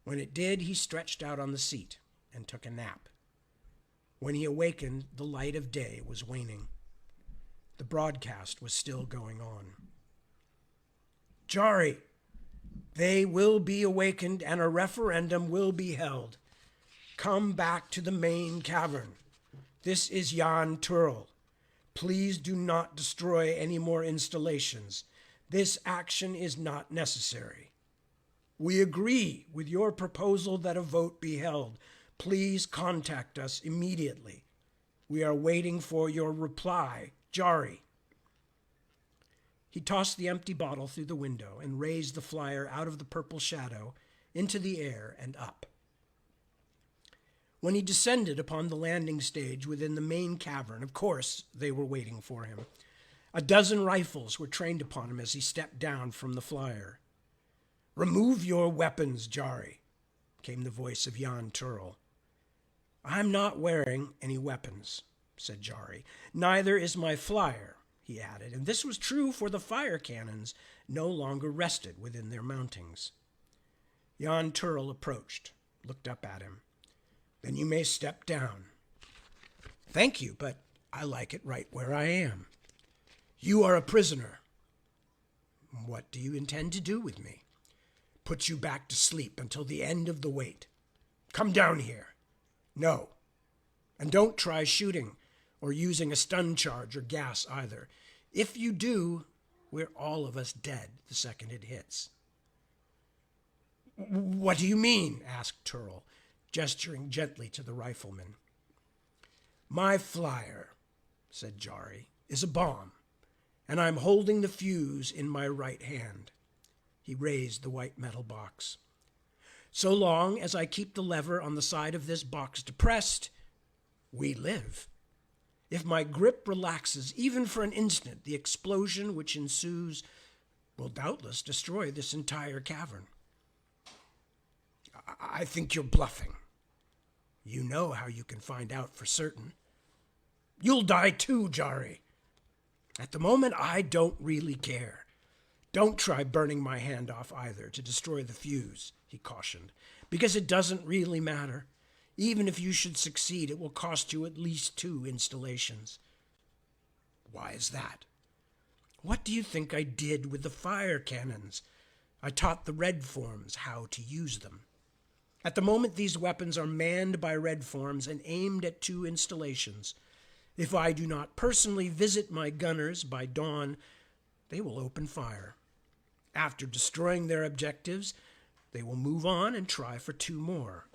When it did, he stretched out on the seat and took a nap. When he awakened, the light of day was waning. The broadcast was still going on. Jari, they will be awakened and a referendum will be held. Come back to the main cavern. This is Jan Turl. Please do not destroy any more installations. This action is not necessary. We agree with your proposal that a vote be held. Please contact us immediately. We are waiting for your reply, Jari. He tossed the empty bottle through the window and raised the flyer out of the purple shadow into the air and up. When he descended upon the landing stage within the main cavern, of course they were waiting for him. A dozen rifles were trained upon him as he stepped down from the flyer. Remove your weapons, Jari, came the voice of Jan Turl. I'm not wearing any weapons, said Jari. Neither is my flyer, he added, and this was true for the fire cannons no longer rested within their mountings. Jan Turl approached, looked up at him. Then you may step down. Thank you, but I like it right where I am. You are a prisoner. What do you intend to do with me? Put you back to sleep until the end of the wait. Come down here. No. And don't try shooting or using a stun charge or gas either. If you do, we're all of us dead the second it hits. What do you mean? Asked Turl, gesturing gently to the rifleman. My flyer, said Jari, is a bomb, and I'm holding the fuse in my right hand. He raised the white metal box. So long as I keep the lever on the side of this box depressed, we live. If my grip relaxes even for an instant, the explosion which ensues will doubtless destroy this entire cavern. I think you're bluffing. You know how you can find out for certain. You'll die too, Jari. At the moment, I don't really care. Don't try burning my hand off either to destroy the fuse, he cautioned, because it doesn't really matter. Even if you should succeed, it will cost you at least 2 installations. Why is that? What do you think I did with the fire cannons? I taught the red forms how to use them. At the moment, these weapons are manned by red forms and aimed at 2 installations. If I do not personally visit my gunners by dawn, they will open fire. After destroying their objectives, they will move on and try for 2 more.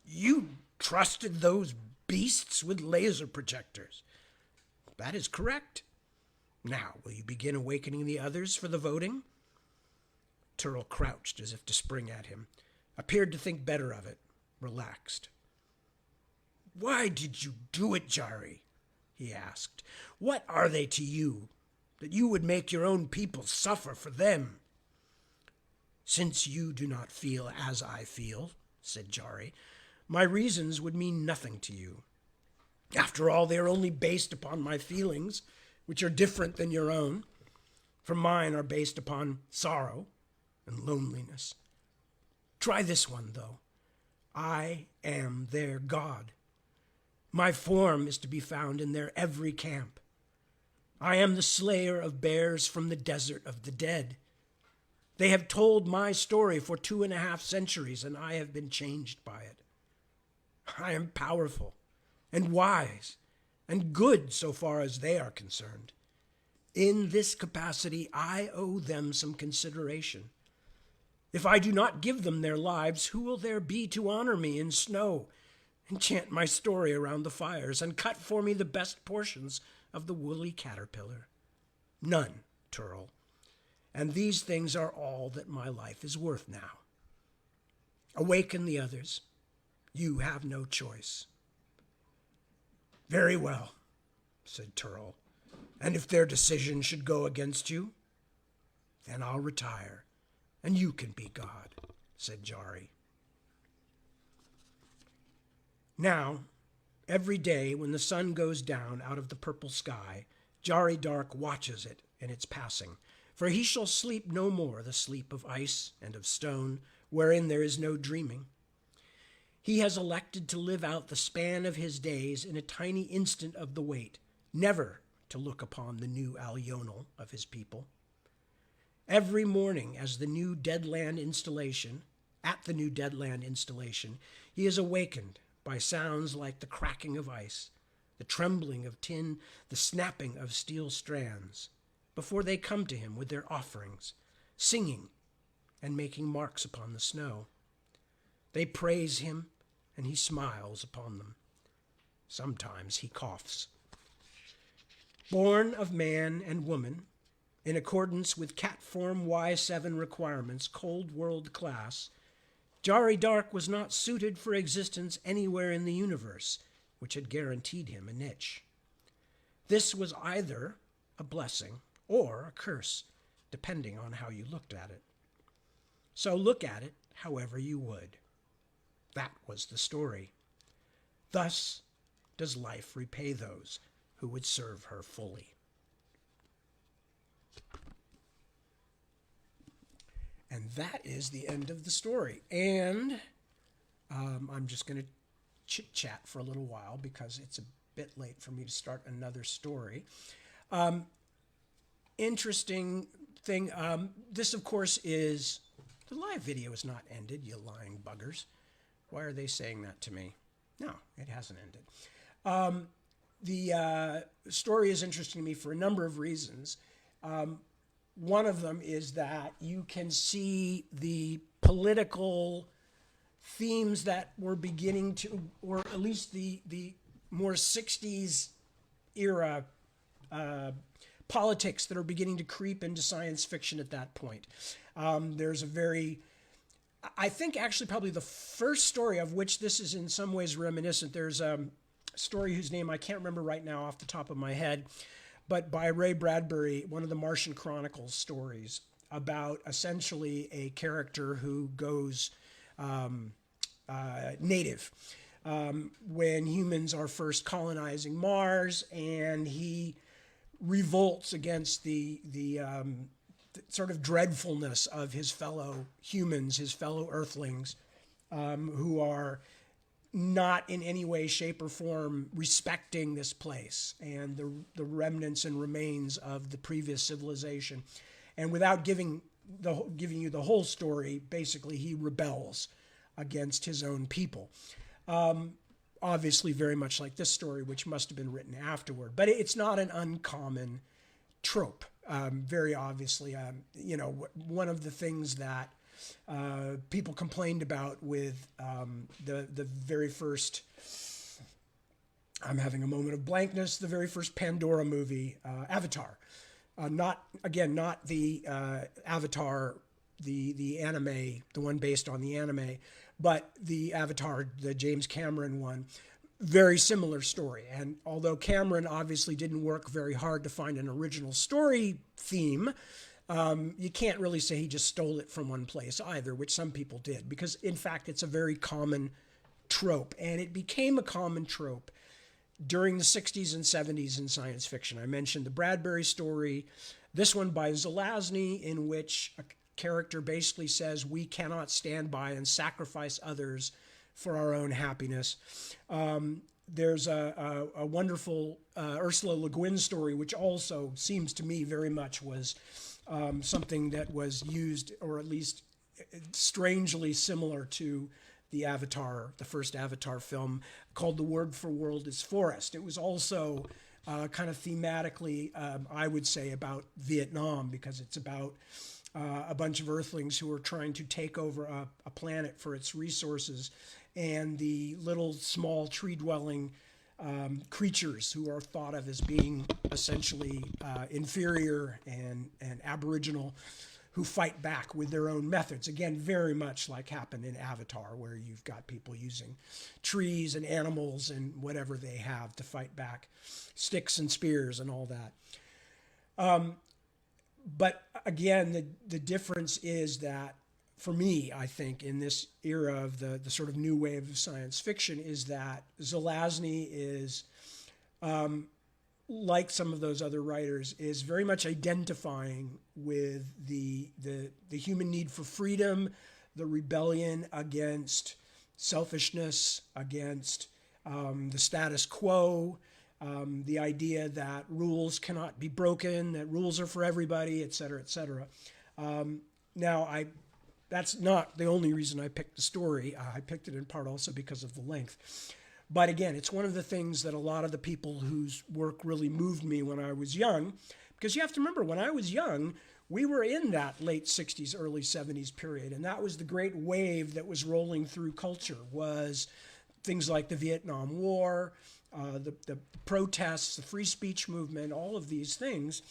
You trusted those beasts with laser projectors. That is correct. Now, will you begin awakening the others for the voting? Turl crouched as if to spring at him, appeared to think better of it, relaxed. Why did you do it, Jari? He asked. What are they to you, that you would make your own people suffer for them? Since you do not feel as I feel, said Jari, my reasons would mean nothing to you. After all, they are only based upon my feelings, which are different than your own, for mine are based upon sorrow and loneliness. Try this one, though. I am their God. My form is to be found in their every camp. I am the slayer of bears from the desert of the dead. They have told my story for 2.5 centuries, and I have been changed by it. I am powerful and wise and good so far as they are concerned. In this capacity, I owe them some consideration. If I do not give them their lives, who will there be to honor me in snow and chant my story around the fires and cut for me the best portions of the woolly caterpillar? None, Turl. And these things are all that my life is worth now. Awaken the others. You have no choice. Very well, said Turl. And if their decision should go against you, then I'll retire. And you can be God, said Jari. Now, Every day when the sun goes down out of the purple sky, Jari Dark watches it in its passing. For he shall sleep no more the sleep of ice and of stone, wherein there is no dreaming. He has elected to live out the span of his days in a tiny instant of the wait, never to look upon the new Alional of his people. Every morning at the new Deadland installation, he is awakened by sounds like the cracking of ice, the trembling of tin, the snapping of steel strands, before they come to him with their offerings, singing and making marks upon the snow. They praise him, and he smiles upon them. Sometimes he coughs. Born of man and woman, in accordance with Catform Y7 requirements, Cold World class, Jari Dark was not suited for existence anywhere in the universe, which had guaranteed him a niche. This was either a blessing or a curse, depending on how you looked at it. So look at it however you would. That was the story. Thus does life repay those who would serve her fully. And that is the end of the story. And I'm just going to chit-chat for a little while because it's a bit late for me to start another story. Interesting thing. This, of course, is... The live video is not ended, you lying buggers. Why are they saying that to me? No, it hasn't ended. The story is interesting to me for a number of reasons. One of them is that you can see the political themes that were beginning to, or at least the more 60s era politics that are beginning to creep into science fiction at that point. There's a very, I think actually probably the first story of which this is in some ways reminiscent. There's a story whose name I can't remember right now off the top of my head, but by Ray Bradbury, one of the Martian Chronicles stories about essentially a character who goes native when humans are first colonizing Mars, and he revolts against the sort of dreadfulness of his fellow humans, his fellow Earthlings, who are not in any way, shape, or form respecting this place and the remnants and remains of the previous civilization. And without giving you the whole story, basically he rebels against his own people. Obviously very much like this story, which must have been written afterward. But it's not an uncommon trope. Very obviously, one of the things that people complained about with the very first, I'm having a moment of blankness, the very first Pandora movie, Avatar. Not the Avatar, the anime, the one based on the anime, but the Avatar, the James Cameron one. Very similar story. And although Cameron obviously didn't work very hard to find an original story theme, you can't really say he just stole it from one place either, which some people did, because in fact it's a very common trope, and it became a common trope during the 60s and 70s in science fiction. I mentioned the Bradbury story, this one by Zelazny, in which a character basically says we cannot stand by and sacrifice others for our own happiness. There's a wonderful Ursula Le Guin story, which also seems to me very much was something that was used, or at least strangely similar to the Avatar, the first Avatar film, called The Word for World is Forest. It was also kind of thematically, I would say, about Vietnam, because it's about a bunch of Earthlings who are trying to take over a planet for its resources, and the little small tree-dwelling creatures who are thought of as being essentially inferior and aboriginal, who fight back with their own methods. Again, very much like happened in Avatar, where you've got people using trees and animals and whatever they have to fight back, sticks and spears and all that. But again, the difference is that for me, I think, in this era of the sort of new wave of science fiction is that Zelazny is, like some of those other writers, is very much identifying with the human need for freedom, the rebellion against selfishness, against the status quo, the idea that rules cannot be broken, that rules are for everybody, et cetera, et cetera. Now, that's not the only reason I picked the story. I picked it in part also because of the length. But again, it's one of the things that a lot of the people whose work really moved me when I was young, because you have to remember, when I was young, we were in that late 60s, early 70s period, and that was the great wave that was rolling through culture, was things like the Vietnam War, the protests, the free speech movement, all of these things.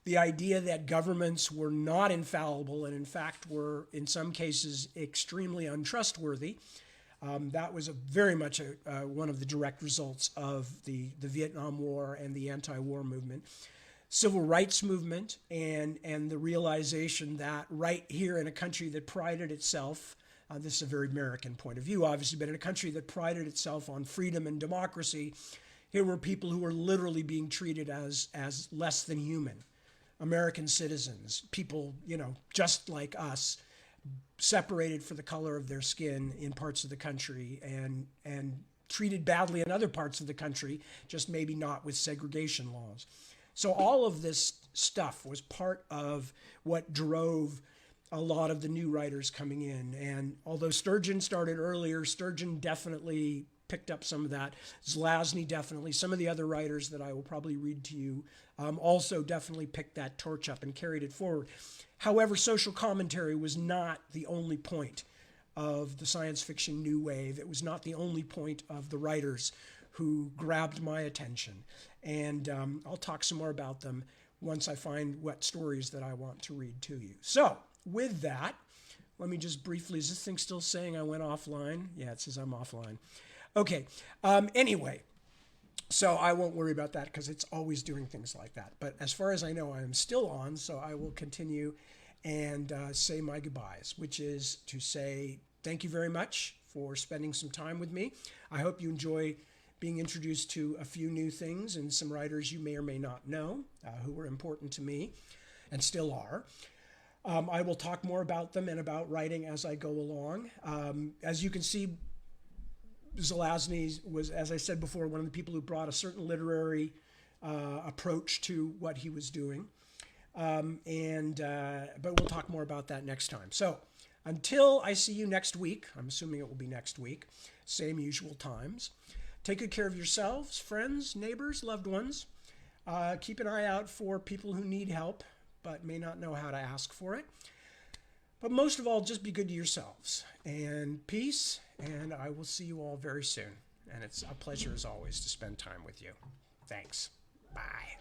The idea that governments were not infallible and in fact were in some cases extremely untrustworthy. That was very much one of the direct results of the Vietnam War and the anti-war movement. Civil rights movement and the realization that right here in a country that prided itself, this is a very American point of view obviously, but in a country that prided itself on freedom and democracy, here were people who were literally being treated as less than human. American citizens, people, just like us, separated for the color of their skin in parts of the country and treated badly in other parts of the country, just maybe not with segregation laws. So all of this stuff was part of what drove a lot of the new writers coming in. And although Sturgeon started earlier, Sturgeon definitely picked up some of that. Zelazny definitely. Some of the other writers that I will probably read to you also definitely picked that torch up and carried it forward. However, social commentary was not the only point of the science fiction new wave. It was not the only point of the writers who grabbed my attention. And I'll talk some more about them once I find what stories that I want to read to you. So with that, let me just briefly, is this thing still saying I went offline? Yeah, it says I'm offline. Okay, anyway, so I won't worry about that because it's always doing things like that. But as far as I know, I am still on, so I will continue and say my goodbyes, which is to say thank you very much for spending some time with me. I hope you enjoy being introduced to a few new things and some writers you may or may not know who were important to me and still are. I will talk more about them and about writing as I go along. As you can see, Zelazny was, as I said before, one of the people who brought a certain literary approach to what he was doing. But we'll talk more about that next time. So until I see you next week, I'm assuming it will be next week, same usual times. Take good care of yourselves, friends, neighbors, loved ones. Keep an eye out for people who need help but may not know how to ask for it. But most of all, just be good to yourselves. And peace, and I will see you all very soon. And it's a pleasure, as always, to spend time with you. Thanks. Bye.